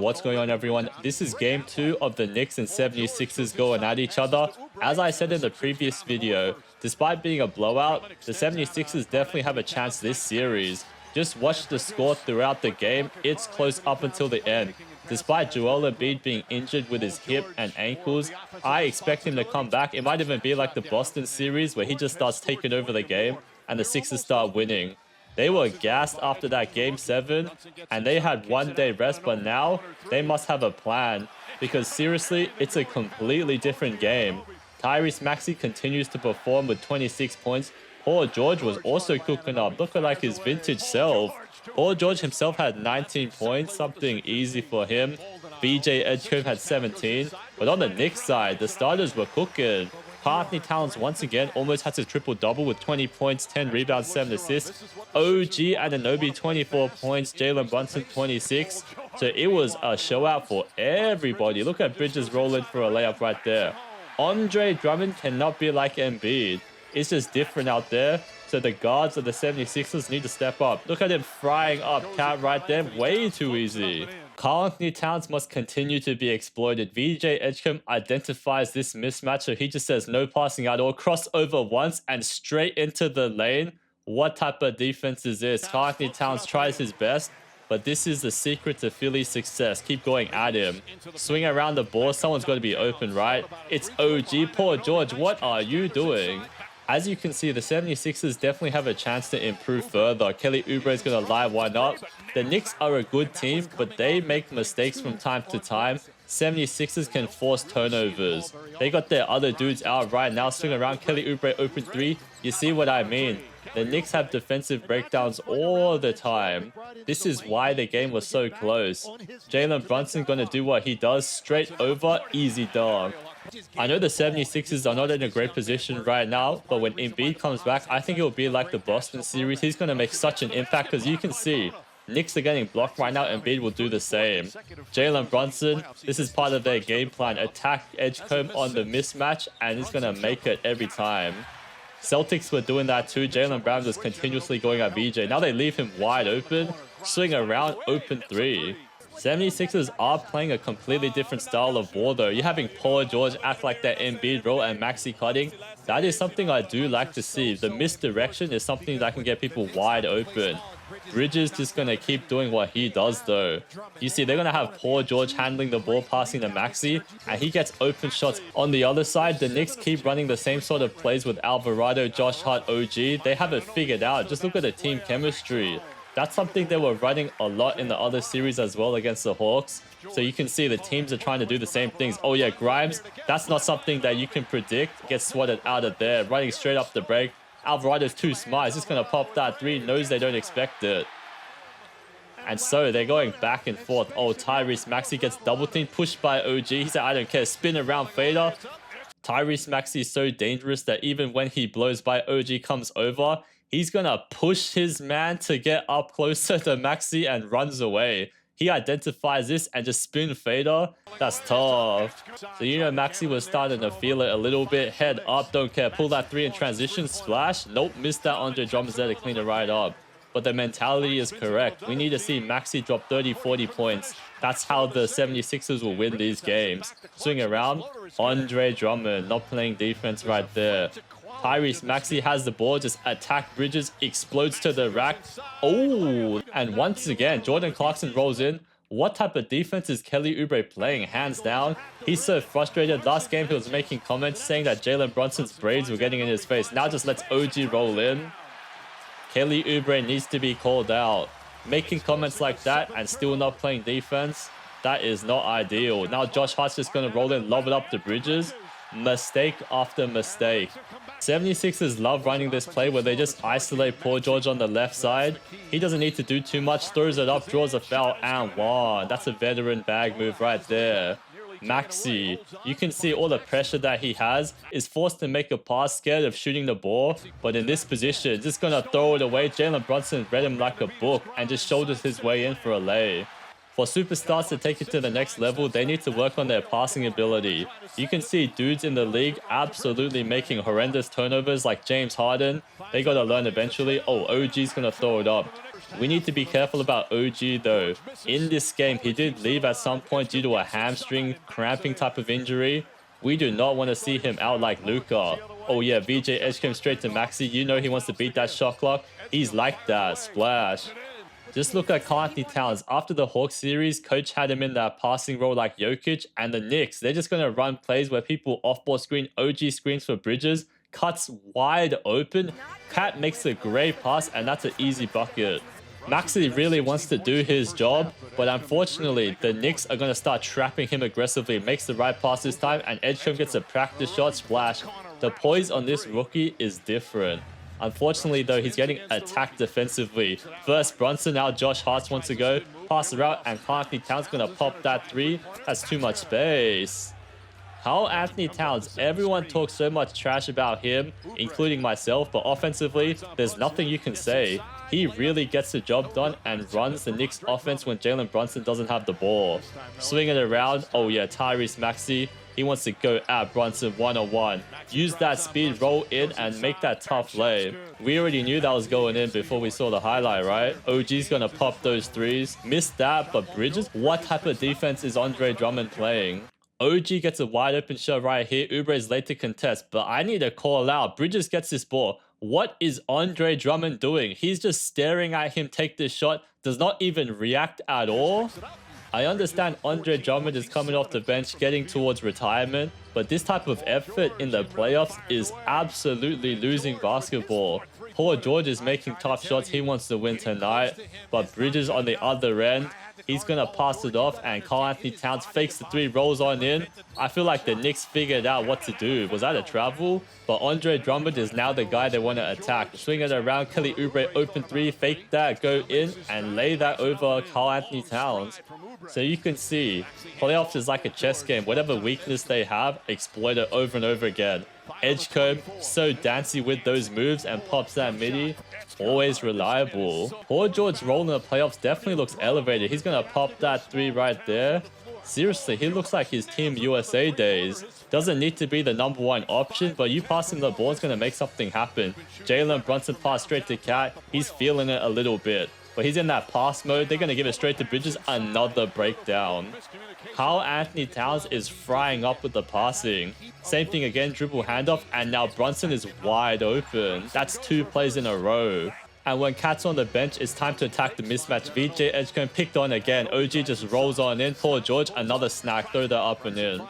What's going on, everyone? This is game 2 of the Knicks and 76ers going at each other. As I said in the previous video, despite being a blowout, the 76ers definitely have a chance this series. Just watch the score throughout the game. It's close up until the end. Despite Joel Embiid being injured with his hip and ankles, I expect him to come back. It might even be like the Boston series where he just starts taking over the game and the Sixers start winning. They were gassed after that game 7 and they had 1 day rest, but now they must have a plan because seriously, it's a completely different game. Tyrese Maxey continues to perform with 26 points. Paul George was also cooking up, looking like his vintage self. Paul George himself had 19 points, something easy for him. BJ Edgecombe had 17. But on the Knicks side, the starters were cooking. Anthony Towns once again almost had his triple-double with 20 points, 10 rebounds, 7 assists. OG Anunoby 24 points, Jalen Brunson 26. So it was a showout for everybody. Look at Bridges rolling for a layup right there. Andre Drummond cannot be like Embiid. It's just different out there. So the guards of the 76ers need to step up. Look at him frying up Cat right there. Way too easy. Anthony Towns must continue to be exploited. VJ Edgecombe identifies this mismatch, so he just says no passing at all. Crossover once and straight into the lane. What type of defense is this? Anthony Towns tries his best, but this is the secret to Philly's success. Keep going at him. Swing around the ball. Someone's got to be open, right? It's OG. Paul George, what are you doing? As you can see, the 76ers definitely have a chance to improve further. Kelly Oubre is going to light one up. The Knicks are a good team, but they make mistakes from time to time. 76ers can force turnovers. They got their other dudes out right now. Swing around. Kelly Oubre open 3. You see what I mean? The Knicks have defensive breakdowns all the time. This is why the game was so close. Jalen Brunson going to do what he does. Straight over. Easy dunk. I know the 76ers are not in a great position right now, but when Embiid comes back, I think it will be like the Boston series. He's going to make such an impact because you can see Knicks are getting blocked right now. Embiid will do the same. Jalen Brunson, this is part of their game plan. Attack Edgecombe on the mismatch, and he's going to make it every time. Celtics were doing that too. Jalen Brown was continuously going at VJ. Now they leave him wide open. Swing around, open 3. 76ers are playing a completely different style of ball though. You're having Paul George act like that Embiid role and Maxey cutting. That is something I do like to see. The misdirection is something that can get people wide open. Bridges just going to keep doing what he does though. You see, they're going to have Paul George handling the ball, passing to Maxey, and he gets open shots. On the other side, the Knicks keep running the same sort of plays with Alvarado, Josh Hart, OG. They have it figured out. Just look at the team chemistry. That's something they were running a lot in the other series as well against the Hawks. So you can see the teams are trying to do the same things. Oh yeah, Grimes, that's not something that you can predict. Gets swatted out of there, running straight up the break. Alvarado's too smart. He's just going to pop that 3. Knows they don't expect it. And so they're going back and forth. Oh, Tyrese Maxey gets double teamed, pushed by OG. He said, I don't care. Spin around fader. Tyrese Maxey is so dangerous that even when he blows by, OG comes over. He's going to push his man to get up closer to Maxey and runs away. He identifies this and just spin fader. That's tough. So you know Maxey was starting to feel it a little bit. Head up, don't care. Pull that 3 in transition. Splash. Nope, missed that. Andre Drummond's there to clean it right up. But the mentality is correct. We need to see Maxey drop 30, 40 points. That's how the 76ers will win these games. Swing around. Andre Drummond not playing defense right there. Tyrese Maxey has the ball, just attack Bridges, explodes to the rack. Oh, and once again, Jordan Clarkson rolls in. What type of defense is Kelly Oubre playing? Hands down. He's so frustrated. Last game, he was making comments saying that Jalen Brunson's braids were getting in his face. Now just lets OG roll in. Kelly Oubre needs to be called out. Making comments like that and still not playing defense, that is not ideal. Now Josh Hart's just going to roll in, lob it up to Bridges. Mistake after mistake. 76ers love running this play where they just isolate Paul George on the left side. He doesn't need to do too much. Throws it up, draws a foul, and 1. That's a veteran bag move right there. Maxey, you can see all the pressure that he has, is forced to make a pass, scared of shooting the ball. But in this position, just going to throw it away. Jalen Brunson read him like a book and just shoulders his way in for a lay. For superstars to take it to the next level, they need to work on their passing ability. You can see dudes in the league absolutely making horrendous turnovers like James Harden. They got to learn eventually. Oh, OG's going to throw it up. We need to be careful about OG though. In this game, he did leave at some point due to a hamstring cramping type of injury. We do not want to see him out like Luka. Oh yeah, VJ edge came straight to Maxey. You know he wants to beat that shot clock. He's like that. Splash. Just look at Karl-Anthony Towns. After the Hawks series, coach had him in that passing role like Jokic, and the Knicks, they're just going to run plays where people off-ball screen, OG screens for Bridges, cuts wide open. Cat makes a great pass, and that's an easy bucket. Maxey really wants to do his job, but unfortunately, the Knicks are going to start trapping him aggressively. Makes the right pass this time, and Edgecombe gets a practice shot. Splash. The poise on this rookie is different. Unfortunately, though, he's getting attacked defensively. First, Brunson, now Josh Hart wants to go. Pass it out, and Karl-Anthony Towns going to pop that three. That's too much space. Karl-Anthony Towns, everyone talks so much trash about him, including myself, but offensively, there's nothing you can say. He really gets the job done and runs the Knicks offense when Jalen Brunson doesn't have the ball. Swing it around. Oh yeah, Tyrese Maxey. He wants to go at Brunson one-on-one. Use that speed, roll in, and make that tough lay. We already knew that was going in before we saw the highlight, right? OG's gonna pop those threes. Missed that, but Bridges? What type of defense is Andre Drummond playing? OG gets a wide open shot right here. Oubre is late to contest, but I need to call out. Bridges gets this ball. What is Andre Drummond doing? He's just staring at him take this shot. Does not even react at all. I understand Andre Drummond is coming off the bench, getting towards retirement, but this type of effort in the playoffs is absolutely losing basketball. Paul George is making tough shots. He wants to win tonight, but Bridges on the other end, he's going to pass it off, and Karl-Anthony Towns fakes the three, rolls on in. I feel like the Knicks figured out what to do. Was that a travel? But Andre Drummond is now the guy they want to attack. Swing it around, Kelly Oubre, open three, fake that, go in, and lay that over Karl-Anthony Towns. So you can see, playoffs is like a chess game. Whatever weakness they have, exploit it over and over again. Edgecombe, so dancy with those moves and pops that midi. Always reliable. Paul George's role in the playoffs definitely looks elevated. He's going to pop that three right there. Seriously, he looks like his Team USA days. Doesn't need to be the #1 option, but you pass him the ball, it's going to make something happen. Jalen Brunson pass straight to Cat. He's feeling it a little bit. But he's in that pass mode. They're going to give it straight to Bridges. Another breakdown. Karl-Anthony Towns is frying up with the passing. Same thing again, dribble handoff. And now Brunson is wide open. That's 2 plays in a row. And when Cat's on the bench, it's time to attack the mismatch. VJ Edgecombe picked on again. OG just rolls on in. Paul George, another snack. Throw that up and in.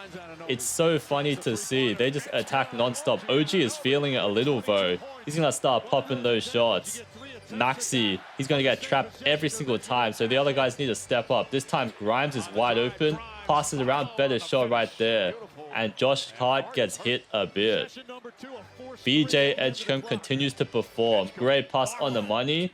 It's so funny to see. They just attack non-stop. OG is feeling it a little though. He's going to start popping those shots. Maxey, he's going to get trapped every single time, so the other guys need to step up. This time Grimes is wide open, passes around, better shot right there, and Josh Hart gets hit a bit. VJ Edgecombe continues to perform. Great pass on the money.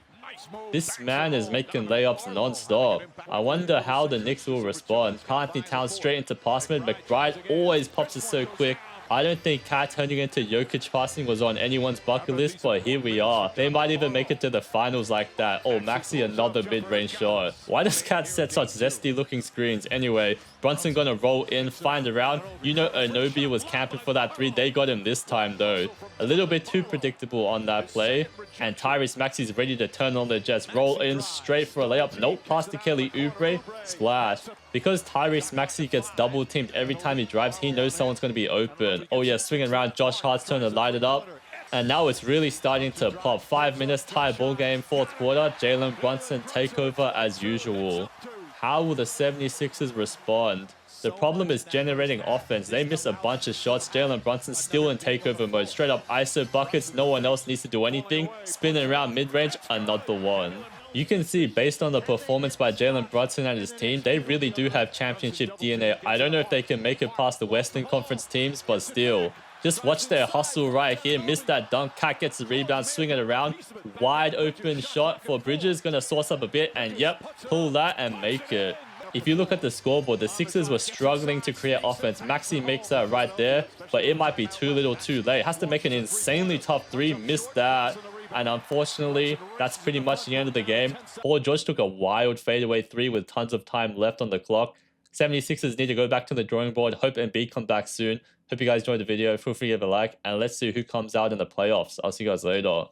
This man is making layups non-stop. I wonder how the Knicks will respond. Karl-Anthony Towns straight into pass mode. McBride always pops it so quick. I don't think Cat turning into Jokic passing was on anyone's bucket list, but here we are. They might even make it to the finals like that. Oh, Maxey, another mid-range shot. Why does Cat set such zesty looking screens? Anyway, Brunson gonna roll in, find around. You know Anobi was camping for that three. They got him this time though. A little bit too predictable on that play. And Tyrese Maxey's ready to turn on the Jets. Roll in straight for a layup. Nope, pass to Kelly Oubre. Splash. Because Tyrese Maxey gets double teamed every time he drives, he knows someone's going to be open. Oh yeah, swinging around. Josh Hart's turn to light it up. And now it's really starting to pop. 5 minutes, tie ball game, 4th quarter. Jalen Brunson takeover as usual. How will the 76ers respond? The problem is generating offense. They miss a bunch of shots. Jalen Brunson still in takeover mode. Straight up ISO buckets. No one else needs to do anything. Spinning around mid-range, another one. You can see based on the performance by Jalen Brunson and his team, they really do have championship DNA. I don't know if they can make it past the Western Conference teams, but still. Just watch their hustle right here. Missed that dunk. Cat gets the rebound, swing it around. Wide open shot for Bridges. Gonna source up a bit and yep, pull that and make it. If you look at the scoreboard, the Sixers were struggling to create offense. Maxey makes that right there, but it might be too little too late. Has to make an insanely tough three. Missed that. And unfortunately, that's pretty much the end of the game. Paul George took a wild fadeaway three with tons of time left on the clock. 76ers need to go back to the drawing board. Hope Embiid come back soon. Hope you guys enjoyed the video. Feel free to give a like. And let's see who comes out in the playoffs. I'll see you guys later.